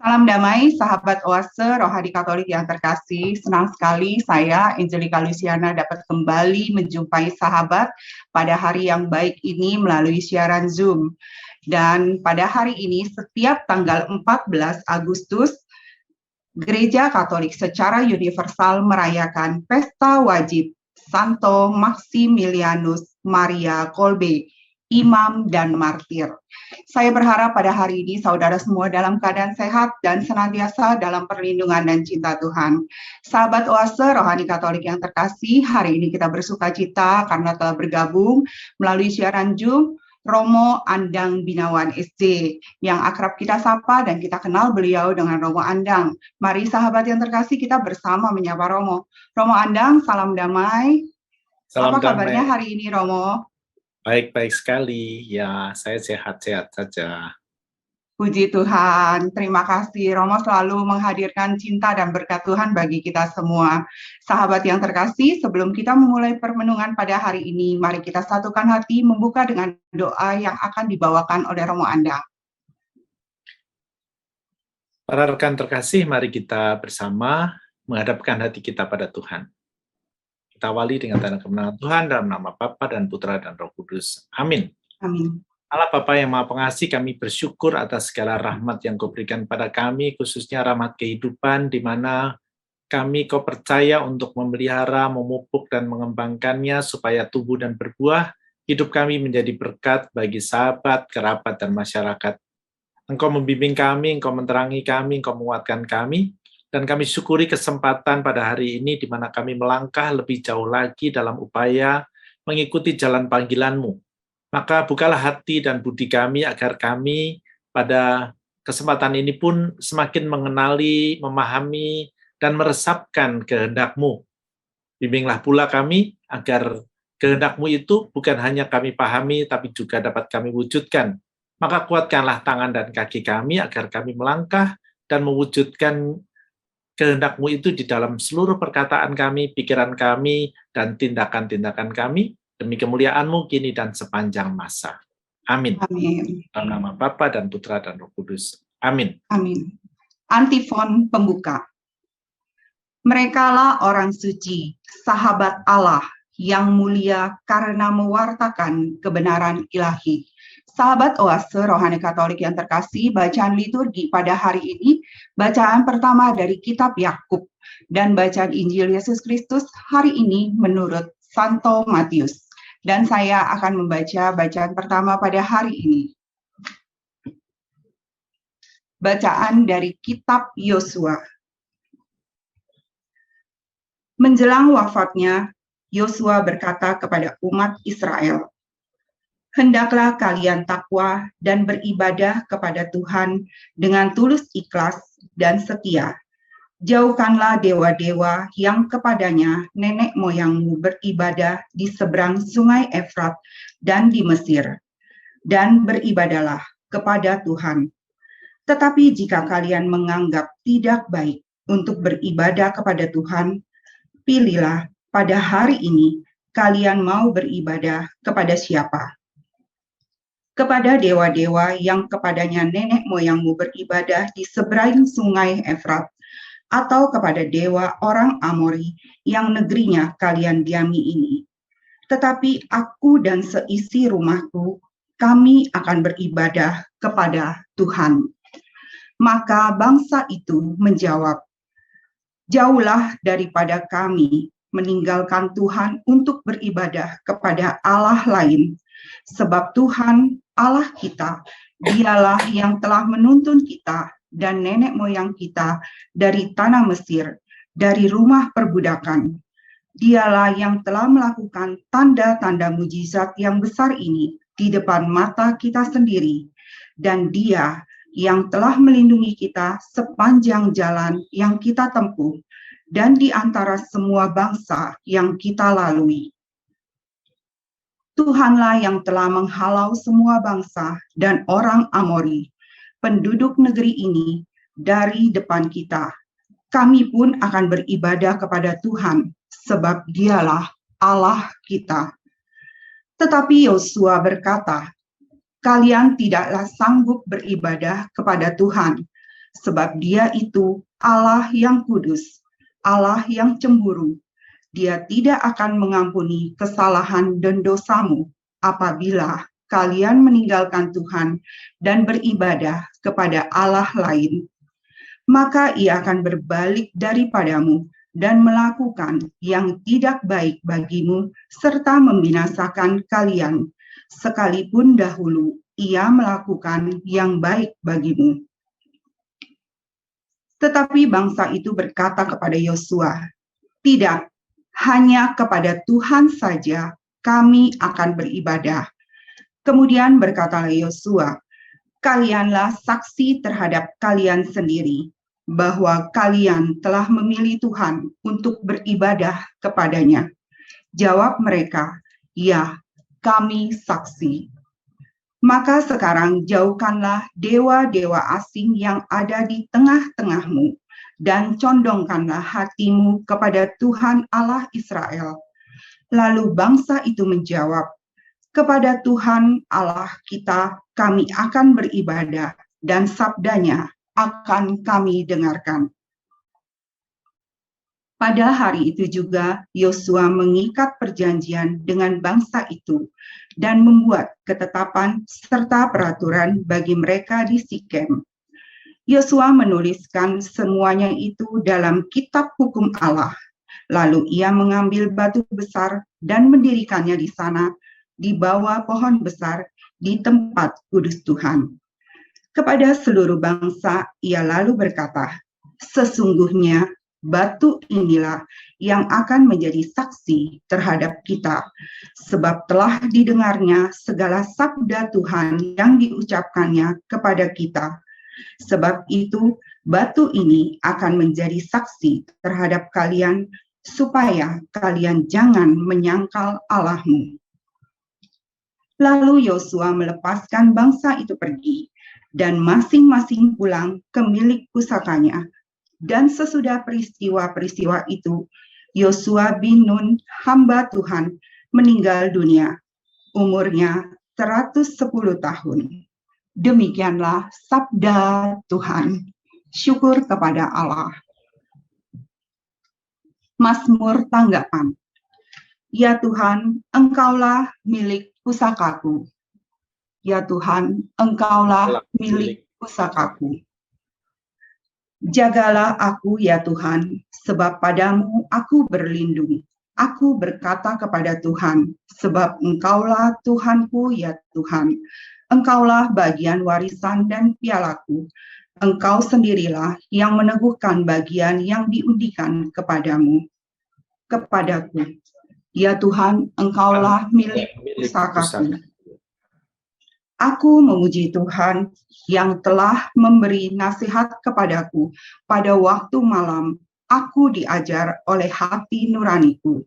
Salam damai, sahabat Oase Rohani Katolik yang terkasih. Senang sekali saya, Angelika Luciana, dapat kembali menjumpai sahabat pada hari yang baik ini melalui siaran Zoom. Dan pada hari ini, setiap tanggal 14 Agustus, Gereja Katolik secara universal merayakan pesta wajib Santo Maximilianus Maria Kolbe, imam dan martir. Saya berharap pada hari ini saudara semua dalam keadaan sehat dan senantiasa dalam perlindungan dan cinta Tuhan. Sahabat Oase Rohani Katolik yang terkasih, hari ini kita bersuka cita karena telah bergabung melalui siaran Zoom Romo Andang Binawan SC, yang akrab kita sapa dan kita kenal beliau dengan Romo Andang. Mari sahabat yang terkasih, kita bersama menyapa Romo. Romo Andang, salam damai. Salam Apa kabarnya damai. hari ini, Romo? Baik-baik sekali. Ya, saya sehat-sehat saja. Puji Tuhan, terima kasih. Romo selalu menghadirkan cinta dan berkat Tuhan bagi kita semua. Sahabat yang terkasih, sebelum kita memulai permenungan pada hari ini, mari kita satukan hati membuka dengan doa yang akan dibawakan oleh Romo Andang. Para rekan terkasih, mari kita bersama menghadapkan hati kita pada Tuhan. Kita awali dengan tanda kemenangan Tuhan dalam nama Bapa dan Putra dan Roh Kudus. Amin. Amin. Allah Bapa yang Maha Pengasih, kami bersyukur atas segala rahmat yang Kau berikan pada kami, khususnya rahmat kehidupan, di mana kami Kau percaya untuk memelihara, memupuk, dan mengembangkannya supaya tumbuh dan berbuah. Hidup kami menjadi berkat bagi sahabat, kerabat, dan masyarakat. Engkau membimbing kami, Engkau menerangi kami, Engkau menguatkan kami, dan kami syukuri kesempatan pada hari ini di mana kami melangkah lebih jauh lagi dalam upaya mengikuti jalan panggilan-Mu. Maka bukalah hati dan budi kami agar kami pada kesempatan ini pun semakin mengenali, memahami, dan meresapkan kehendak-Mu. Bimbinglah pula kami agar kehendak-Mu itu bukan hanya kami pahami, tapi juga dapat kami wujudkan. Maka kuatkanlah tangan dan kaki kami agar kami melangkah dan mewujudkan kehendak-Mu itu di dalam seluruh perkataan kami, pikiran kami, dan tindakan-tindakan kami, demi kemuliaan-Mu kini dan sepanjang masa. Amin. Amin. Dalam nama Bapa dan Putra dan Roh Kudus. Amin. Amin. Antifon pembuka. Merekalah orang suci, sahabat Allah, yang mulia karena mewartakan kebenaran ilahi. Sahabat Oase Rohani Katolik yang terkasih, bacaan liturgi pada hari ini, bacaan pertama dari kitab Yakub, dan bacaan Injil Yesus Kristus hari ini menurut Santo Matius. Dan saya akan membaca bacaan pertama pada hari ini. Bacaan dari kitab Yosua. Menjelang wafatnya, Yosua berkata kepada umat Israel, "Hendaklah kalian takwa dan beribadah kepada Tuhan dengan tulus ikhlas dan setia. Jauhkanlah dewa-dewa yang kepadanya nenek moyangmu beribadah di seberang sungai Efrat dan di Mesir, dan beribadahlah kepada Tuhan. Tetapi jika kalian menganggap tidak baik untuk beribadah kepada Tuhan, pilihlah pada hari ini kalian mau beribadah kepada siapa. Kepada dewa-dewa yang kepadanya nenek moyangmu beribadah di seberang sungai Efrat, atau kepada dewa orang Amori yang negerinya kalian diami ini. Tetapi aku dan seisi rumahku, kami akan beribadah kepada Tuhan." Maka bangsa itu menjawab, "Jauhlah daripada kami meninggalkan Tuhan untuk beribadah kepada Allah lain, sebab Tuhan Allah kita, Dialah yang telah menuntun kita dan nenek moyang kita dari tanah Mesir, dari rumah perbudakan. Dialah yang telah melakukan tanda-tanda mujizat yang besar ini di depan mata kita sendiri, dan Dia yang telah melindungi kita sepanjang jalan yang kita tempuh dan di antara semua bangsa yang kita lalui. Tuhanlah yang telah menghalau semua bangsa dan orang Amori, penduduk negeri ini, dari depan kita. Kami pun akan beribadah kepada Tuhan, sebab Dialah Allah kita." Tetapi Yosua berkata, "Kalian tidaklah sanggup beribadah kepada Tuhan, sebab Dia itu Allah yang kudus, Allah yang cemburu. Dia tidak akan mengampuni kesalahan dan dosamu apabila kalian meninggalkan Tuhan dan beribadah kepada Allah lain. Maka Ia akan berbalik daripadamu dan melakukan yang tidak baik bagimu serta membinasakan kalian, sekalipun dahulu Ia melakukan yang baik bagimu. Tetapi bangsa itu berkata kepada Yosua, "Tidak, hanya kepada Tuhan saja kami akan beribadah." Kemudian berkatalah Yosua, "Kalianlah saksi terhadap kalian sendiri, bahwa kalian telah memilih Tuhan untuk beribadah kepadanya." Jawab mereka, "Ya, kami saksi." Maka sekarang jauhkanlah dewa-dewa asing yang ada di tengah-tengahmu, dan condongkanlah hatimu kepada Tuhan Allah Israel. Lalu bangsa itu menjawab, "Kepada Tuhan Allah kita kami akan beribadah, dan sabdanya akan kami dengarkan." Pada hari itu juga Yosua mengikat perjanjian dengan bangsa itu dan membuat ketetapan serta peraturan bagi mereka di Sikem. Yosua menuliskan semuanya itu dalam kitab hukum Allah. Lalu ia mengambil batu besar dan mendirikannya di sana, di bawah pohon besar, di tempat kudus Tuhan. Kepada seluruh bangsa ia lalu berkata, "Sesungguhnya batu inilah yang akan menjadi saksi terhadap kita, sebab telah didengarnya segala sabda Tuhan yang diucapkannya kepada kita. Sebab itu batu ini akan menjadi saksi terhadap kalian, supaya kalian jangan menyangkal Allahmu." Lalu Yosua melepaskan bangsa itu pergi, dan masing-masing pulang ke milik pusakanya. Dan sesudah peristiwa-peristiwa itu, Yosua bin Nun, hamba Tuhan, meninggal dunia. Umurnya 110 tahun. Demikianlah sabda Tuhan. Syukur kepada Allah. Mazmur tanggapan. Ya Tuhan, Engkaulah milik pusakaku. Ya Tuhan, Engkaulah milik pusakaku. Jagalah aku ya Tuhan, sebab padamu aku berlindung. Aku berkata kepada Tuhan, sebab Engkaulah Tuhanku ya Tuhan. Engkaulah bagian warisan dan pialaku. Engkau sendirilah yang meneguhkan bagian yang diundikan kepadaku. Ya Tuhan, Engkaulah milik pusakaku. Aku memuji Tuhan yang telah memberi nasihat kepadaku. Pada waktu malam, aku diajar oleh hati nuraniku.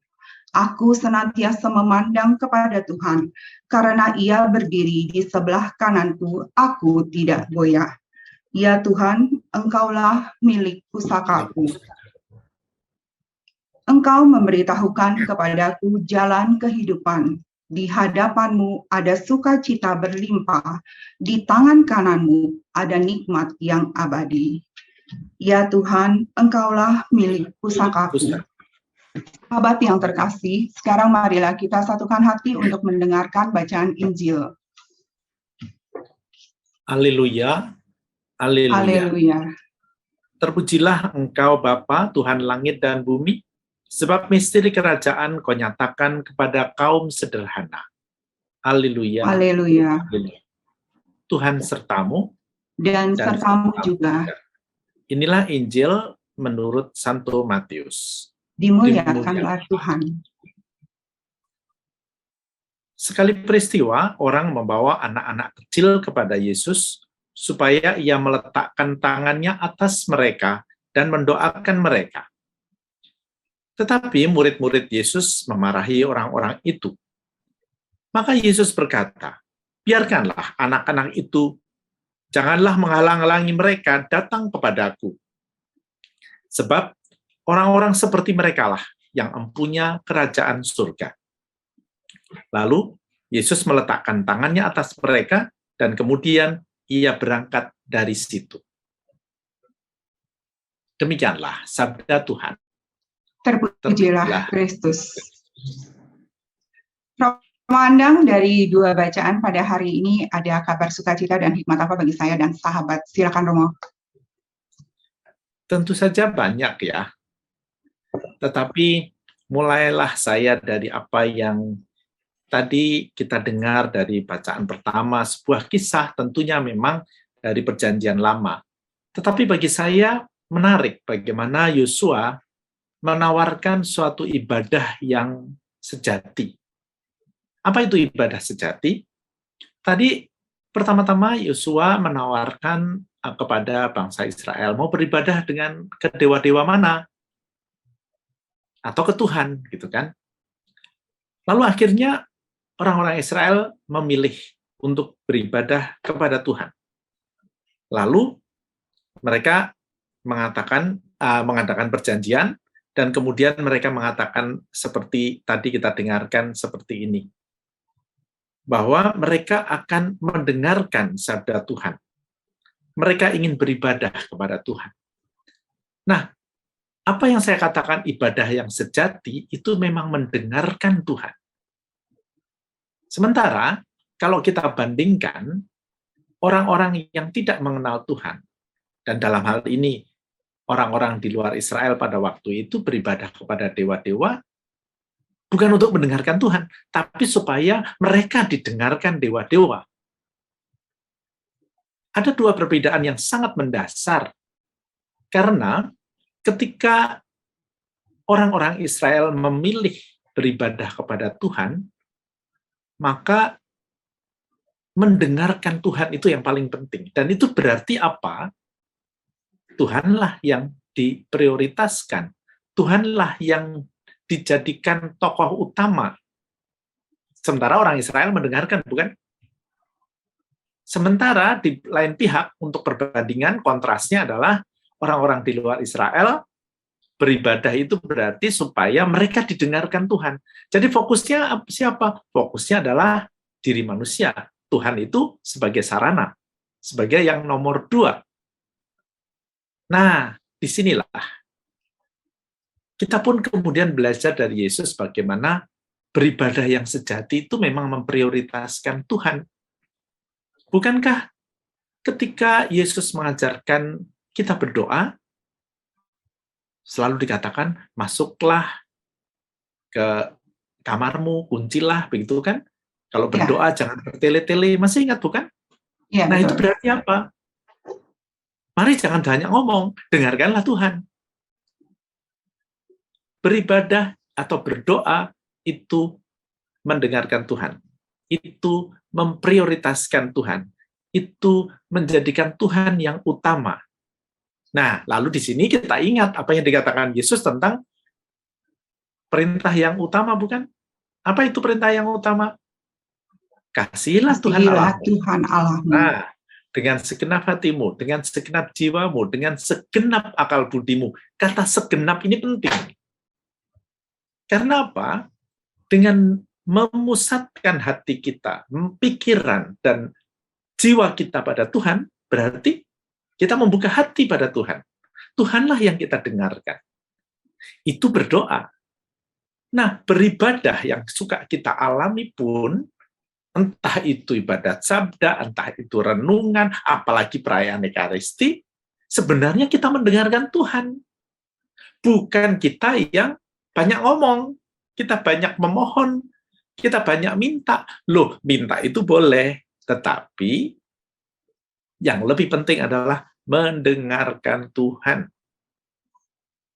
Aku senantiasa memandang kepada Tuhan, karena Ia berdiri di sebelah kananku, aku tidak goyah. Ya Tuhan, Engkaulah milik pusakaku. Engkau memberitahukan kepadaku jalan kehidupan. Di hadapanmu ada sukacita berlimpah, di tangan kananmu ada nikmat yang abadi. Ya Tuhan, Engkaulah milik pusakaku. Sahabat yang terkasih, sekarang marilah kita satukan hati untuk mendengarkan bacaan Injil. Haleluya, haleluya. Haleluya. Terpujilah Engkau Bapa, Tuhan langit dan bumi, sebab misteri kerajaan Kau nyatakan kepada kaum sederhana. Haleluya. Haleluya. Tuhan sertamu dan sertamu juga. Inilah Injil menurut Santo Matius. Dimuliakanlah Tuhan. Sekali peristiwa, orang membawa anak-anak kecil kepada Yesus supaya Ia meletakkan tangannya atas mereka dan mendoakan mereka. Tetapi murid-murid Yesus memarahi orang-orang itu. Maka Yesus berkata, "Biarkanlah anak-anak itu, janganlah menghalang-halangi mereka datang kepadaku. Sebab orang-orang seperti merekalah yang empunya kerajaan surga." Lalu Yesus meletakkan tangannya atas mereka dan kemudian Ia berangkat dari situ. Demikianlah sabda Tuhan. Terpujilah Kristus. Memandang dari dua bacaan pada hari ini, ada kabar sukacita dan hikmat apa bagi saya dan sahabat? Silakan Romo. Tentu saja banyak ya. Tetapi mulailah saya dari apa yang tadi kita dengar dari bacaan pertama, sebuah kisah tentunya memang dari Perjanjian Lama. Tetapi bagi saya menarik bagaimana Yosua menawarkan suatu ibadah yang sejati. Apa itu ibadah sejati? Tadi pertama-tama Yosua menawarkan kepada bangsa Israel mau beribadah dengan ke dewa-dewa mana? Atau ke Tuhan, gitu kan? Lalu akhirnya orang-orang Israel memilih untuk beribadah kepada Tuhan. Lalu mereka mengadakan perjanjian, dan kemudian mereka mengatakan seperti tadi kita dengarkan seperti ini, bahwa mereka akan mendengarkan sabda Tuhan. Mereka ingin beribadah kepada Tuhan. Nah, apa yang saya katakan ibadah yang sejati itu memang mendengarkan Tuhan. Sementara, kalau kita bandingkan orang-orang yang tidak mengenal Tuhan, dan dalam hal ini orang-orang di luar Israel pada waktu itu beribadah kepada dewa-dewa, bukan untuk mendengarkan Tuhan, tapi supaya mereka didengarkan dewa-dewa. Ada dua perbedaan yang sangat mendasar, karena ketika orang-orang Israel memilih beribadah kepada Tuhan, maka mendengarkan Tuhan itu yang paling penting. Dan itu berarti apa? Tuhanlah yang diprioritaskan. Tuhanlah yang dijadikan tokoh utama. Sementara orang Israel mendengarkan, bukan? Sementara di lain pihak, untuk perbandingan, kontrasnya adalah orang-orang di luar Israel beribadah itu berarti supaya mereka didengarkan Tuhan. Jadi fokusnya siapa? Fokusnya adalah diri manusia. Tuhan itu sebagai sarana, sebagai yang nomor 2. Nah, disinilah kita pun kemudian belajar dari Yesus bagaimana beribadah yang sejati itu memang memprioritaskan Tuhan. Bukankah ketika Yesus mengajarkan kita berdoa, selalu dikatakan, masuklah ke kamarmu, kuncilah, begitu kan? Kalau berdoa jangan bertele-tele, masih ingat bukan? Ya, nah, betul. itu berarti apa? Mari jangan banyak ngomong, dengarkanlah Tuhan. Beribadah atau berdoa itu mendengarkan Tuhan. Itu memprioritaskan Tuhan. Itu menjadikan Tuhan yang utama. Nah, lalu di sini kita ingat apa yang dikatakan Yesus tentang perintah yang utama, bukan? Apa itu perintah yang utama? Kasihilah Tuhan Allahmu. Nah, dengan segenap hatimu, dengan segenap jiwamu, dengan segenap akal budimu. Kata segenap ini penting. Karena apa? Dengan memusatkan hati kita, pikiran, dan jiwa kita pada Tuhan, berarti kita membuka hati pada Tuhan. Tuhanlah yang kita dengarkan. Itu berdoa. Nah, beribadah yang suka kita alami pun, entah itu ibadat sabda, entah itu renungan, apalagi perayaan Ekaristi, sebenarnya kita mendengarkan Tuhan. Bukan kita yang banyak ngomong, kita banyak memohon, kita banyak minta. Loh, minta itu boleh, tetapi yang lebih penting adalah mendengarkan Tuhan.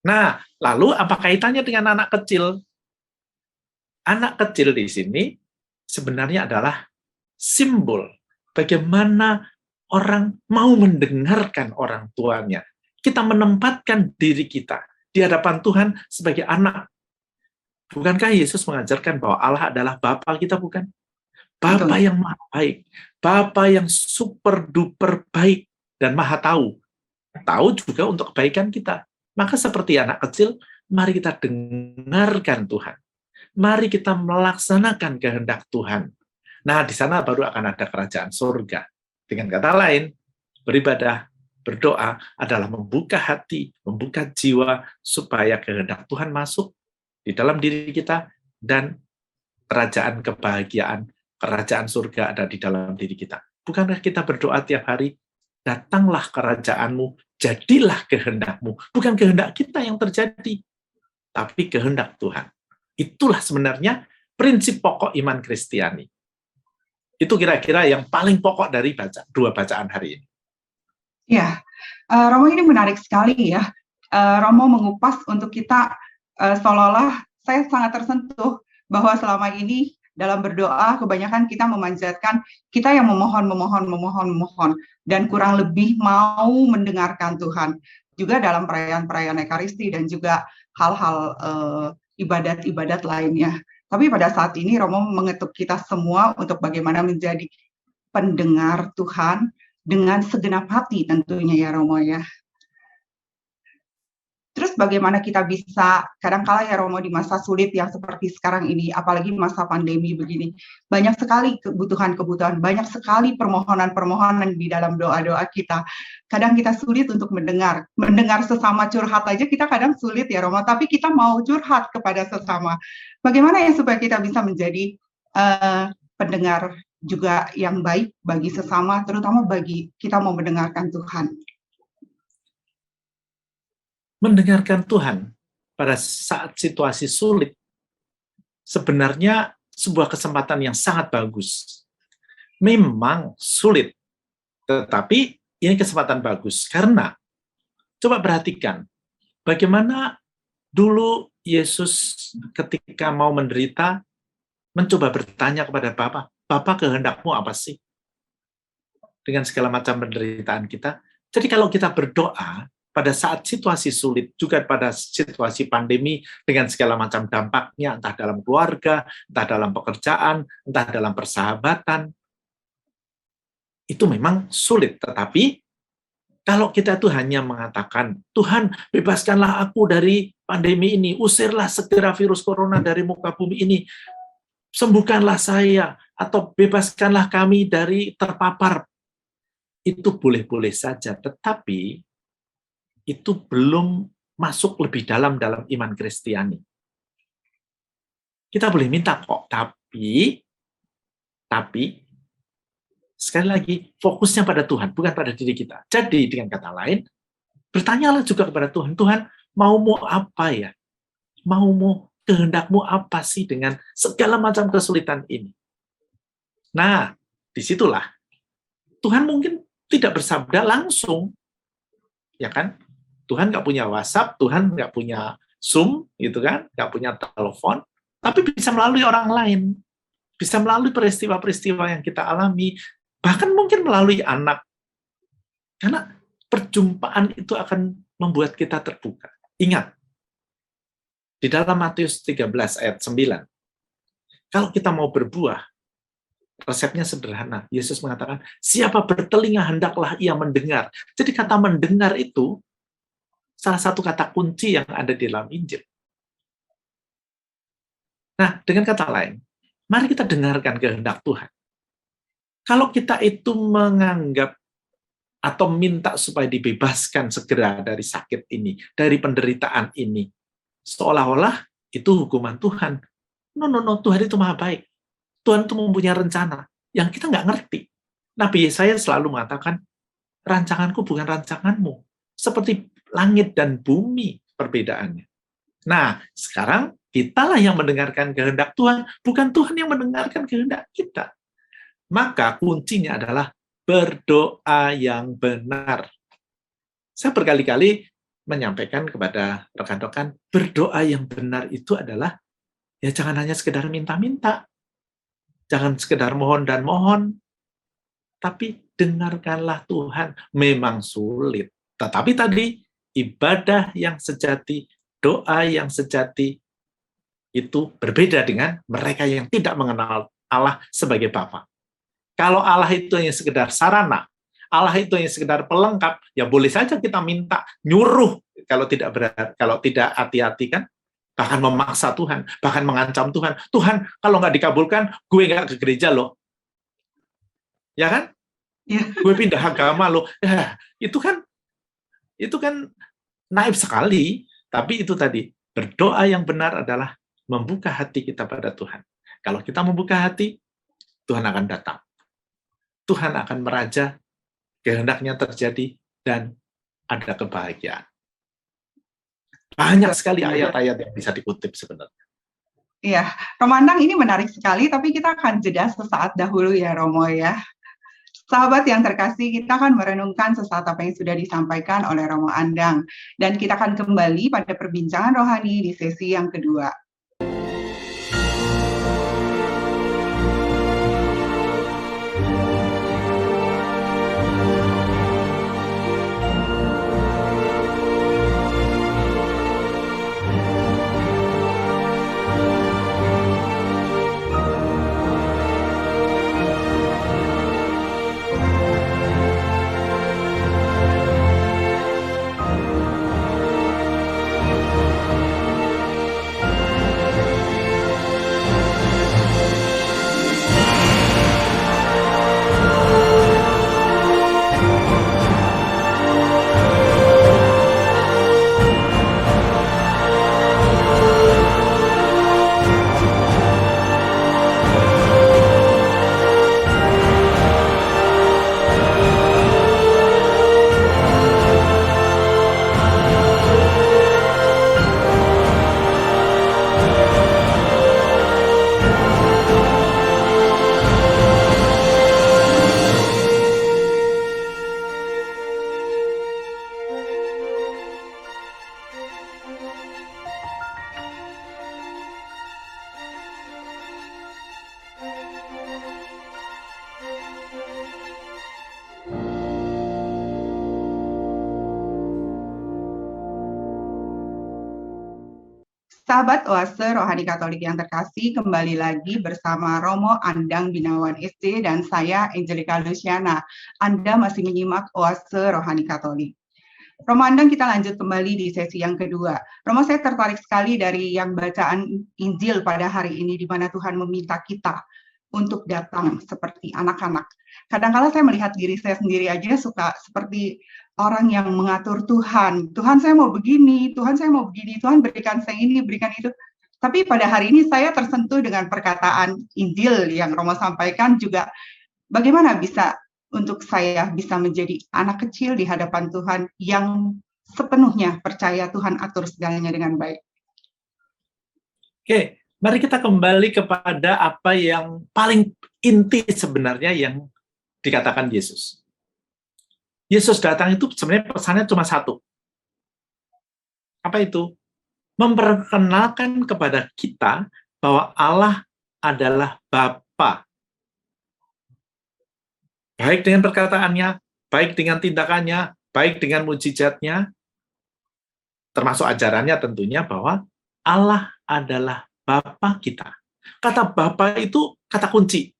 Nah, lalu apa kaitannya dengan anak kecil? Anak kecil di sini sebenarnya adalah simbol bagaimana orang mau mendengarkan orang tuanya. Kita menempatkan diri kita di hadapan Tuhan sebagai anak. Bukankah Yesus mengajarkan bahwa Allah adalah Bapa kita, bukan? Bapa yang maha baik, Bapa yang super duper baik dan maha tahu. Tahu juga untuk kebaikan kita. Maka seperti anak kecil, mari kita dengarkan Tuhan. Mari kita melaksanakan kehendak Tuhan. Nah, di sana baru akan ada kerajaan surga. Dengan kata lain, beribadah berdoa adalah membuka hati, membuka jiwa, supaya kehendak Tuhan masuk di dalam diri kita, dan kerajaan kebahagiaan, kerajaan surga ada di dalam diri kita. Bukankah kita berdoa tiap hari, datanglah kerajaanmu, jadilah kehendakmu. Bukan kehendak kita yang terjadi, tapi kehendak Tuhan. Itulah sebenarnya prinsip pokok iman Kristiani. Itu kira-kira yang paling pokok dari dua bacaan hari ini. Ya, Romo, ini menarik sekali ya. Romo mengupas untuk kita, seolah-olah saya sangat tersentuh bahwa selama ini dalam berdoa kebanyakan kita memanjatkan, kita yang memohon, dan kurang lebih mau mendengarkan Tuhan. Juga dalam perayaan-perayaan Ekaristi dan juga hal-hal ibadat-ibadat lainnya. Tapi pada saat ini Romo mengetuk kita semua untuk bagaimana menjadi pendengar Tuhan dengan segenap hati tentunya ya Romo ya. Terus bagaimana kita bisa, kadangkala ya Romo, di masa sulit yang seperti sekarang ini, apalagi masa pandemi begini, banyak sekali kebutuhan-kebutuhan, banyak sekali permohonan-permohonan di dalam doa-doa kita. Kadang kita sulit untuk mendengar sesama curhat aja kita kadang sulit ya Romo, tapi kita mau curhat kepada sesama. Bagaimana ya supaya kita bisa menjadi pendengar juga yang baik bagi sesama, terutama bagi kita mau mendengarkan Tuhan. Mendengarkan Tuhan pada saat situasi sulit sebenarnya sebuah kesempatan yang sangat bagus. Memang sulit, tetapi ini kesempatan bagus karena coba perhatikan bagaimana dulu Yesus ketika mau menderita mencoba bertanya kepada Bapa, "Bapa, kehendakmu apa sih?" Dengan segala macam penderitaan kita. Jadi kalau kita berdoa pada saat situasi sulit, juga pada situasi pandemi, dengan segala macam dampaknya, entah dalam keluarga, entah dalam pekerjaan, entah dalam persahabatan, itu memang sulit. Tetapi, kalau kita tuh hanya mengatakan, "Tuhan, bebaskanlah aku dari pandemi ini, usirlah segera virus corona dari muka bumi ini, sembuhkanlah saya, atau bebaskanlah kami dari terpapar," itu boleh-boleh saja. Tetapi, itu belum masuk lebih dalam iman Kristiani. Kita boleh minta kok, tapi sekali lagi fokusnya pada Tuhan, bukan pada diri kita. Jadi dengan kata lain, bertanyalah juga kepada Tuhan, "Tuhan, maumu apa ya? Maumu, kehendakmu apa sih dengan segala macam kesulitan ini?" Nah, disitulah Tuhan mungkin tidak bersabda langsung, ya kan? Tuhan nggak punya WhatsApp, Tuhan nggak punya Zoom, gitu kan? Nggak punya telepon, tapi bisa melalui orang lain, bisa melalui peristiwa-peristiwa yang kita alami, bahkan mungkin melalui anak. Karena perjumpaan itu akan membuat kita terbuka. Ingat, di dalam Matius 13 ayat 9, kalau kita mau berbuah, resepnya sederhana. Yesus mengatakan, "Siapa bertelinga hendaklah ia mendengar." Jadi kata mendengar itu salah satu kata kunci yang ada di dalam Injil. Nah, dengan kata lain, mari kita dengarkan kehendak Tuhan. Kalau kita itu menganggap atau minta supaya dibebaskan segera dari sakit ini, dari penderitaan ini, seolah-olah itu hukuman Tuhan. No, Tuhan itu maha baik. Tuhan itu mempunyai rencana yang kita nggak ngerti. Nabi Yesaya selalu mengatakan, "Rancanganku bukan rancanganmu." Seperti langit dan bumi perbedaannya. Nah, sekarang kitalah yang mendengarkan kehendak Tuhan, bukan Tuhan yang mendengarkan kehendak kita. Maka kuncinya adalah berdoa yang benar. Saya berkali-kali menyampaikan kepada rekan-rekan, berdoa yang benar itu adalah, ya jangan hanya sekedar minta-minta, jangan sekedar mohon dan mohon, tapi dengarkanlah Tuhan. Memang sulit, tetapi tadi, ibadah yang sejati, doa yang sejati, itu berbeda dengan mereka yang tidak mengenal Allah sebagai Bapa. Kalau Allah itu hanya sekedar sarana, Allah itu hanya sekedar pelengkap, ya boleh saja kita minta, nyuruh, kalau tidak hati-hati kan, bahkan memaksa Tuhan, bahkan mengancam Tuhan. "Tuhan, kalau nggak dikabulkan, gue nggak ke gereja loh." Ya kan? Ya. "Gue pindah agama loh." Ya, itu kan Itu kan naif sekali, tapi itu tadi, berdoa yang benar adalah membuka hati kita pada Tuhan. Kalau kita membuka hati, Tuhan akan datang. Tuhan akan meraja, kehendaknya terjadi, dan ada kebahagiaan. Banyak sekali ayat-ayat yang bisa dikutip sebenarnya. Iya, Romandang ini menarik sekali, tapi kita akan jeda sesaat dahulu ya Romo ya. Sahabat yang terkasih, kita akan merenungkan sesaat apa yang sudah disampaikan oleh Romo Andang. Dan kita akan kembali pada perbincangan rohani di sesi yang kedua. Sahabat Oase Rohani Katolik yang terkasih, kembali lagi bersama Romo Andang Binawan SD dan saya Angelica Luciana. Anda masih menyimak Oase Rohani Katolik. Romo Andang, kita lanjut kembali di sesi yang kedua. Romo, saya tertarik sekali dari yang bacaan Injil pada hari ini, di mana Tuhan meminta kita untuk datang seperti anak-anak. Kadang-kala saya melihat diri saya sendiri aja suka seperti orang yang mengatur Tuhan. Tuhan, saya mau begini, Tuhan, saya mau begini, Tuhan berikan saya ini, berikan itu. Tapi pada hari ini saya tersentuh dengan perkataan Injil yang Romo sampaikan juga, bagaimana bisa untuk saya bisa menjadi anak kecil di hadapan Tuhan yang sepenuhnya percaya Tuhan atur segalanya dengan baik. Oke, mari kita kembali kepada apa yang paling inti sebenarnya yang dikatakan Yesus. Yesus datang itu sebenarnya pesannya cuma satu. Apa itu? Memperkenalkan kepada kita bahwa Allah adalah Bapa. Baik dengan perkataannya, baik dengan tindakannya, baik dengan mujizatnya, termasuk ajarannya tentunya bahwa Allah adalah Bapa kita. Kata Bapa itu kata kunci.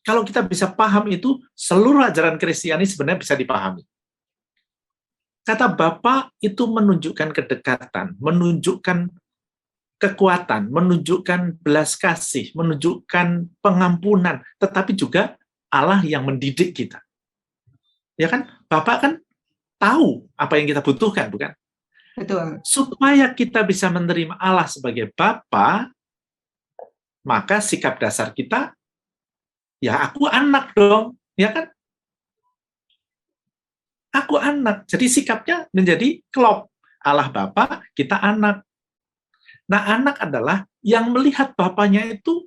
Kalau kita bisa paham itu, seluruh ajaran Kristiani sebenarnya bisa dipahami. Kata Bapa itu menunjukkan kedekatan, menunjukkan kekuatan, menunjukkan belas kasih, menunjukkan pengampunan, tetapi juga Allah yang mendidik kita. Ya kan? Bapa kan tahu apa yang kita butuhkan, bukan? Betul. Supaya kita bisa menerima Allah sebagai Bapa, maka sikap dasar kita, ya aku anak dong, ya kan? Aku anak. Jadi sikapnya menjadi klop. Allah Bapa, kita anak. Nah, anak adalah yang melihat bapaknya itu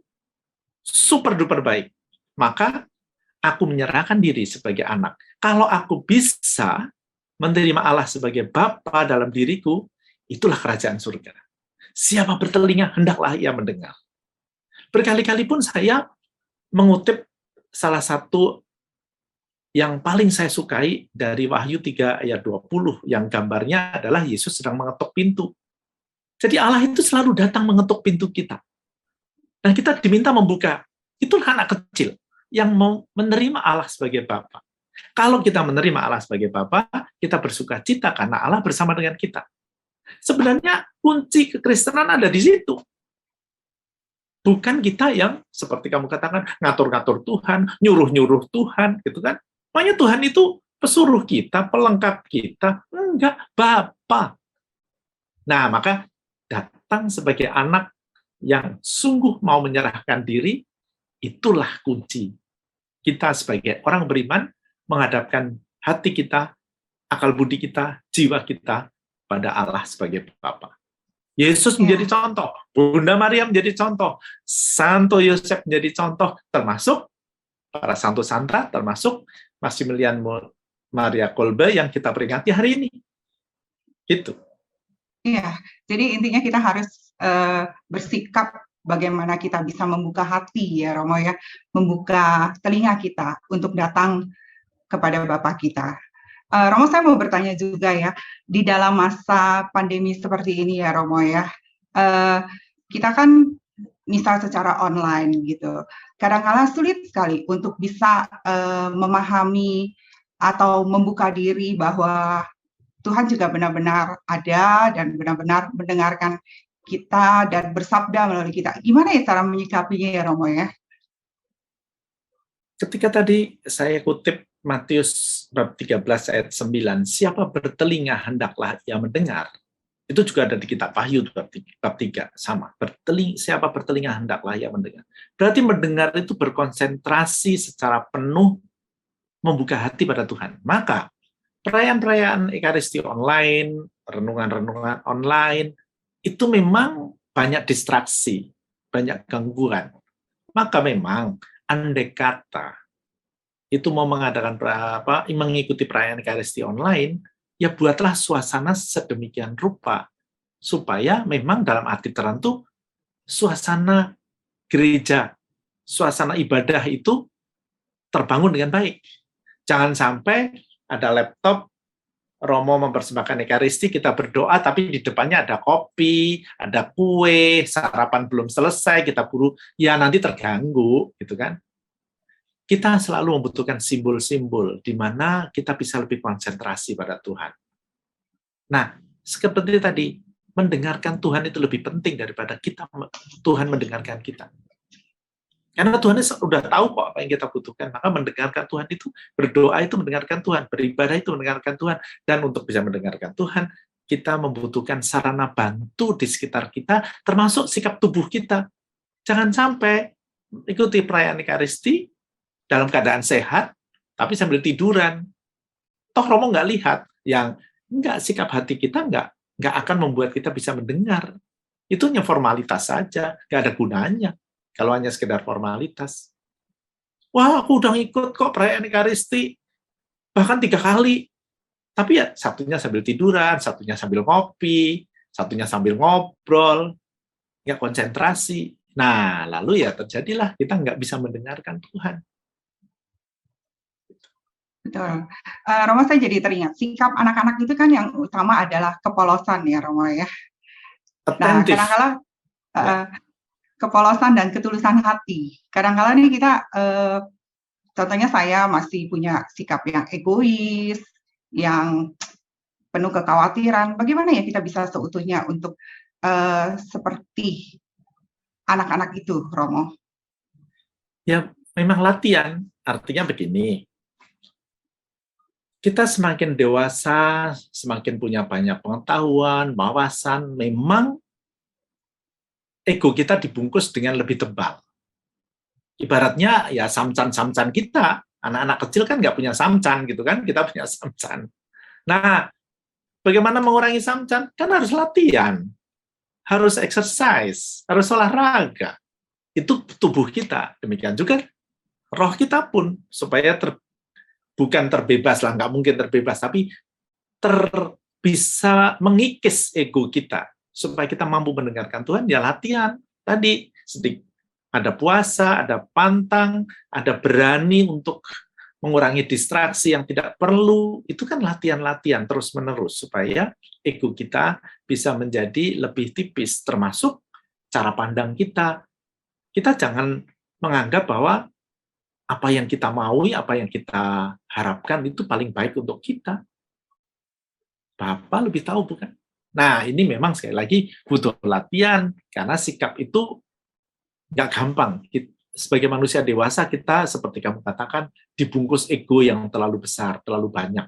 super duper baik. Maka aku menyerahkan diri sebagai anak. Kalau aku bisa menerima Allah sebagai Bapa dalam diriku, itulah kerajaan surga. Siapa bertelinga, hendaklah ia mendengar. Berkali-kali pun saya mengutip salah satu yang paling saya sukai dari Wahyu 3 ayat 20, yang gambarnya adalah Yesus sedang mengetuk pintu. Jadi Allah itu selalu datang mengetuk pintu kita. Dan kita diminta membuka. Itulah anak kecil yang mau menerima Allah sebagai Bapa. Kalau kita menerima Allah sebagai Bapa, kita bersuka cita karena Allah bersama dengan kita. Sebenarnya kunci kekristenan ada di situ. Bukan kita yang, seperti kamu katakan, ngatur-ngatur Tuhan, nyuruh-nyuruh Tuhan, gitu kan. Makanya Tuhan itu pesuruh kita, pelengkap kita, enggak, Bapa. Nah, maka datang sebagai anak yang sungguh mau menyerahkan diri, itulah kunci. Kita sebagai orang beriman menghadapkan hati kita, akal budi kita, jiwa kita pada Allah sebagai Bapa. Yesus menjadi contoh, Bunda Maria menjadi contoh, Santo Yosef menjadi contoh, termasuk para Santo Santa, termasuk Maximilian Maria Kolbe yang kita peringati hari ini. Gitu. Iya, jadi intinya kita harus bersikap bagaimana kita bisa membuka hati ya Romo ya, membuka telinga kita untuk datang kepada Bapa kita. Romo, saya mau bertanya juga ya, di dalam masa pandemi seperti ini ya Romo ya, kita kan misal secara online gitu, kadang-kala sulit sekali untuk bisa memahami atau membuka diri bahwa Tuhan juga benar-benar ada dan benar-benar mendengarkan kita dan bersabda melalui kita. Gimana ya cara menyikapinya ya Romo ya? Ketika tadi saya kutip Matius bab 13 ayat 9, siapa bertelinga hendaklah ia mendengar. Itu juga ada di kitab Wahyu bab 3, sama. Siapa bertelinga hendaklah ia mendengar. Berarti mendengar itu berkonsentrasi secara penuh membuka hati pada Tuhan. Maka perayaan-perayaan Ekaristi online, renungan-renungan online, itu memang banyak distraksi, banyak gangguan. Maka memang andai kata itu mau mengadakan mengikuti perayaan Ekaristi online, ya buatlah suasana sedemikian rupa supaya memang dalam arti tertentu suasana gereja, suasana ibadah itu terbangun dengan baik. Jangan sampai ada laptop, Romo mempersembahkan Ekaristi, kita berdoa, tapi di depannya ada kopi, ada kue, sarapan belum selesai, kita buru, ya nanti terganggu, gitu kan. Kita selalu membutuhkan simbol-simbol di mana kita bisa lebih konsentrasi pada Tuhan. Nah, seperti tadi, mendengarkan Tuhan itu lebih penting daripada Tuhan mendengarkan kita. Karena Tuhan sudah tahu kok apa yang kita butuhkan, maka mendengarkan Tuhan itu, berdoa itu mendengarkan Tuhan, beribadah itu mendengarkan Tuhan, dan untuk bisa mendengarkan Tuhan, kita membutuhkan sarana bantu di sekitar kita, termasuk sikap tubuh kita. Jangan sampai ikuti perayaan Ekaristi, dalam keadaan sehat, tapi sambil tiduran. Toh Romo nggak lihat, yang nggak sikap hati kita nggak akan membuat kita bisa mendengar. Itu hanya formalitas saja, nggak ada gunanya. Kalau hanya sekedar formalitas. Wah, aku udah ikut kok perayaan Ekaristi, bahkan 3 kali. Tapi ya satunya sambil tiduran, satunya sambil ngopi, satunya sambil ngobrol, nggak konsentrasi. Nah, lalu ya terjadilah kita nggak bisa mendengarkan Tuhan. Betul. Romo, saya jadi teringat, sikap anak-anak itu kan yang utama adalah kepolosan ya Romo ya. Nah, kadang-kala kepolosan dan ketulusan hati. Kadang-kala nih kita, contohnya saya masih punya sikap yang egois, yang penuh kekhawatiran. Bagaimana ya kita bisa seutuhnya untuk seperti anak-anak itu, Romo? Ya, memang latihan. Artinya begini, kita semakin dewasa, semakin punya banyak pengetahuan, wawasan, memang ego kita dibungkus dengan lebih tebal. Ibaratnya ya samcan-samcan kita, anak-anak kecil kan nggak punya samcan gitu kan, kita punya samcan. Nah, bagaimana mengurangi samcan? Kan harus latihan, harus exercise, harus olahraga. Itu tubuh kita, demikian juga roh kita pun, supaya bukan terbebas lah, nggak mungkin terbebas, tapi bisa mengikis ego kita, supaya kita mampu mendengarkan Tuhan, ya latihan. Tadi, ada puasa, ada pantang, ada berani untuk mengurangi distraksi yang tidak perlu, itu kan latihan-latihan terus-menerus, supaya ego kita bisa menjadi lebih tipis, termasuk cara pandang kita. Kita jangan menganggap bahwa apa yang kita maui, apa yang kita harapkan itu paling baik untuk kita. Bapak lebih tahu, bukan? Nah, ini memang sekali lagi butuh latihan, karena sikap itu nggak gampang. sebagai manusia dewasa kita seperti kamu katakan dibungkus ego yang terlalu besar, terlalu banyak.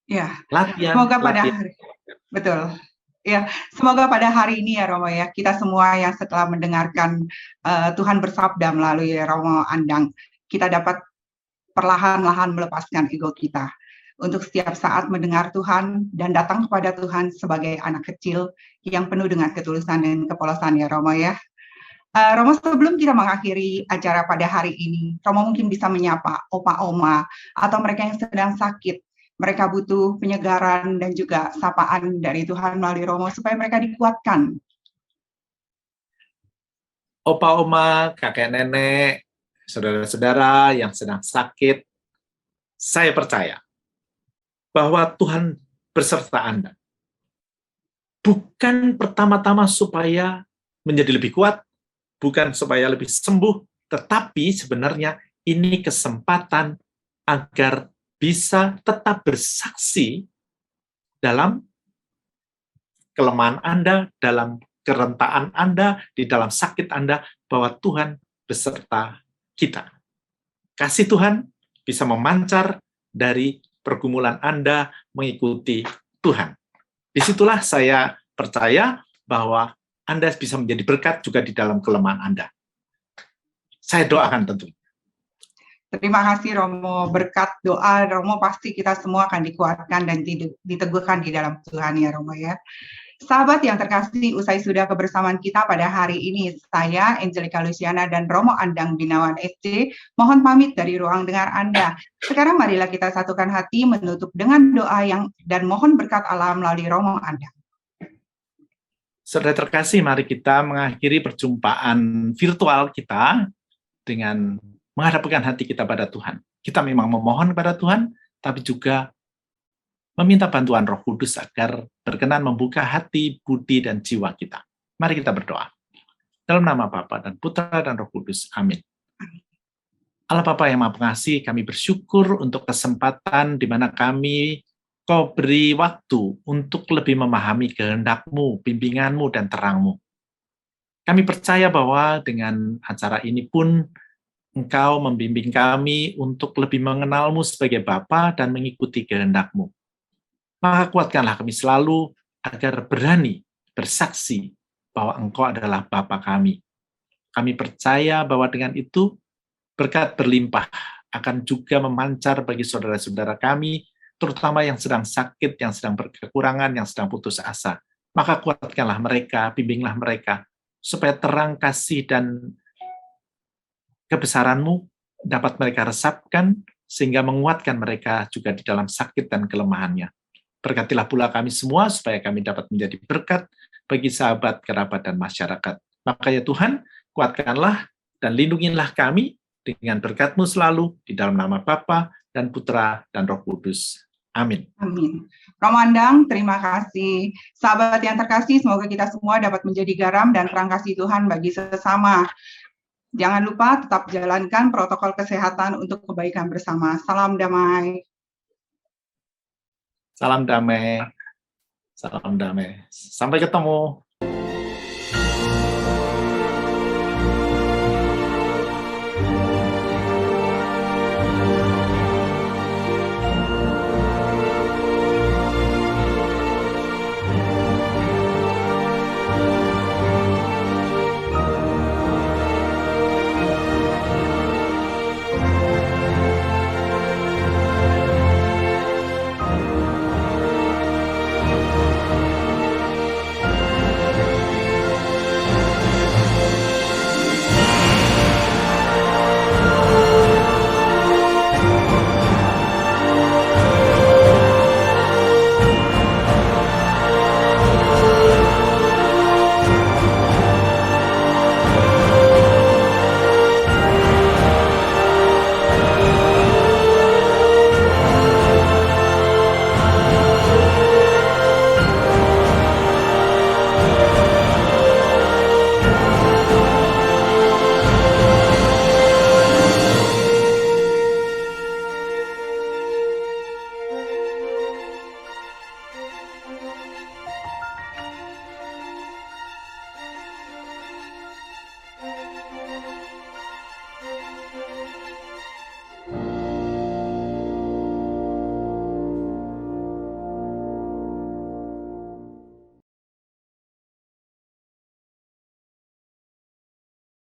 Ya, Latihan, semoga pada latihan. hari, betul. Ya, semoga pada hari ini ya Romo ya, kita semua yang setelah mendengarkan Tuhan bersabda melalui Romo Andang, kita dapat perlahan-lahan melepaskan ego kita untuk setiap saat mendengar Tuhan dan datang kepada Tuhan sebagai anak kecil yang penuh dengan ketulusan dan kepolosan ya Romo ya. Romo, sebelum kita mengakhiri acara pada hari ini, Romo mungkin bisa menyapa opa-oma atau mereka yang sedang sakit. Mereka butuh penyegaran dan juga sapaan dari Tuhan melalui Romo supaya mereka dikuatkan. Opa-oma, kakek nenek, saudara-saudara yang sedang sakit, saya percaya bahwa Tuhan berserta Anda. Bukan pertama-tama supaya menjadi lebih kuat, bukan supaya lebih sembuh, tetapi sebenarnya ini kesempatan agar bisa tetap bersaksi dalam kelemahan Anda, dalam kerentaan Anda, di dalam sakit Anda, bahwa Tuhan beserta kita. Kasih Tuhan bisa memancar dari pergumulan Anda mengikuti Tuhan. Disitulah saya percaya bahwa Anda bisa menjadi berkat juga di dalam kelemahan Anda. Saya doakan tentu. Terima kasih Romo, berkat doa Romo pasti kita semua akan dikuatkan dan diteguhkan di dalam Tuhan ya Romo ya. Sahabat yang terkasih, usai sudah kebersamaan kita pada hari ini, saya Angelica Luciana dan Romo Andang Binawan SC, mohon pamit dari ruang dengar Anda. Sekarang marilah kita satukan hati menutup dengan doa dan mohon berkat Allah melalui Romo Andang. Saudara terkasih, mari kita mengakhiri perjumpaan virtual kita dengan menghadapkan hati kita pada Tuhan. Kita memang memohon kepada Tuhan, tapi juga meminta bantuan Roh Kudus agar berkenan membuka hati, budi, dan jiwa kita. Mari kita berdoa. Dalam nama Bapa dan Putra dan Roh Kudus. Amin. Allah Bapa yang Maha Pengasih, kami bersyukur untuk kesempatan di mana Kau beri waktu untuk lebih memahami kehendak-Mu, bimbingan-Mu, dan terang-Mu. Kami percaya bahwa dengan acara ini pun Engkau membimbing kami untuk lebih mengenal-Mu sebagai Bapa dan mengikuti kehendak-Mu. Maka kuatkanlah kami selalu agar berani bersaksi bahwa Engkau adalah Bapa kami. Kami percaya bahwa dengan itu berkat berlimpah akan juga memancar bagi saudara-saudara kami, terutama yang sedang sakit, yang sedang berkekurangan, yang sedang putus asa. Maka kuatkanlah mereka, bimbinglah mereka, supaya terang kasih dan kebesaran-Mu dapat mereka resapkan, sehingga menguatkan mereka juga di dalam sakit dan kelemahannya. Berkatilah pula kami semua, supaya kami dapat menjadi berkat bagi sahabat, kerabat, dan masyarakat. Maka ya Tuhan, kuatkanlah dan lindungilah kami dengan berkat-Mu selalu, di dalam nama Bapa dan Putra dan Roh Kudus. Amin. Amin. Romo Andang, terima kasih. Sahabat yang terkasih, semoga kita semua dapat menjadi garam dan terang kasih Tuhan bagi sesama. Jangan lupa tetap jalankan protokol kesehatan untuk kebaikan bersama. Salam damai. Salam damai. Salam damai. Sampai ketemu.